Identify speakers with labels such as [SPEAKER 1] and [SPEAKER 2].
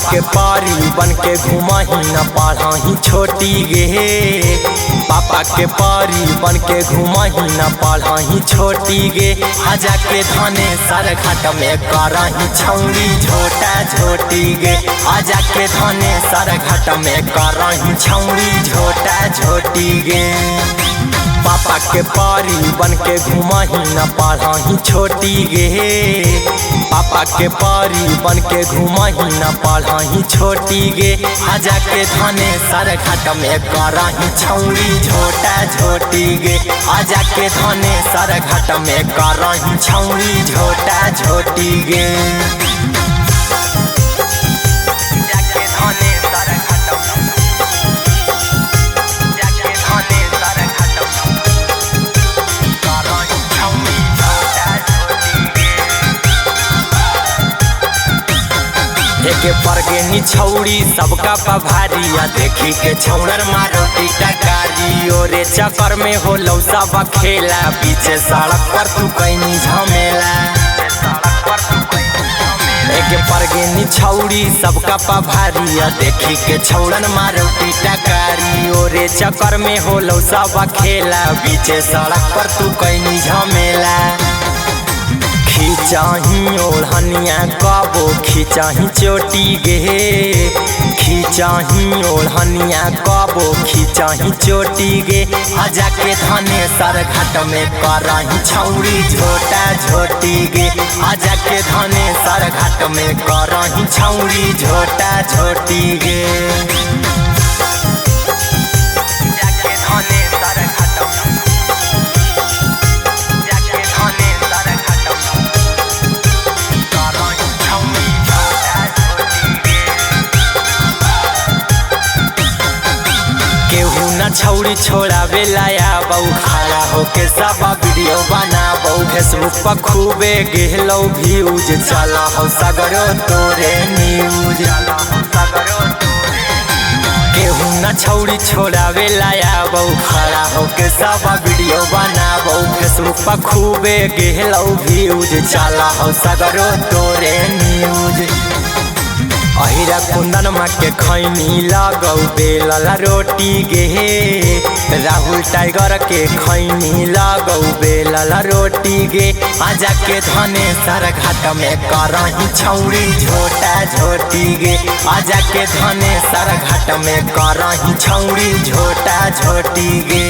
[SPEAKER 1] के पारी बन के घुमाही न पढ़ाही छोटी गे। पापा के पारी बन के घुमाही न पढ़ाही छोटी गे। आजा के धाने सर घाट में कराही छौरी झोटा झोटी गे। आजा के धाने सर घाट में कराही छौरी झोटा झोटी गे। पापा के पारी बन के घुमाही न पढ़ाही छोटी गे। पापा के पारी बन के घुमाही न पढ़ाही छोटी गे। आजा के धाने सर घाट में कराही छौरी झोटा झोटी गे। आजा के धाने सर घाट में कराही छौरी झोटा झोटी गे। एके परगेनी छौड़ी सबका पभारिया देखी के छौड़र मारो टिटकारी। ओरे चक्कर में हो लौसा खेला पीछे सड़क पर तू कैनी झमेला। एके परगेनी छौड़ी सबका पभारिया देखी के छौड़न मारो टिटकारी। ओरे चक्कर में हो लौसा खेला पीछे सड़क पर तू कैनी झमेला। खींचाही ओढ़निया कबो खींचाही चोटी गे। खींचाही ओढ़निया कबो खींचाही चोटी गे। आजा के धाने सर घाट में कराही छौरी झोटा झोटी गे। आजा के धाने सर घाट में कराही छौरी झोटा झोटी गे। केहू न छौड़ी छोड़ावे लाया बहु खड़ा होके सब वीडियो बनाबो। फेसबुक पर खूबे गेहलो व्यूज चला हो सगरो तोरे न्यूज। केहू न छौड़ी छोड़ावे लाया बहु खड़ा होके सब वीडियो बनाबो। फेसबुक पर खूबे गेहलो व्यूज चला हो सगरो तोरे न्यूज। अहिरा कुंदन माँ के खैनी लगौ बेलला रोटी गे। राहुल टाइगर के खैनी लगौ बेलला रोटी गे। आजा के धाने सर घाट में कराही छौरी झोटा झोटी गे। आजा के धाने सर घाट में कराही छौरी झोटा झोटी गे।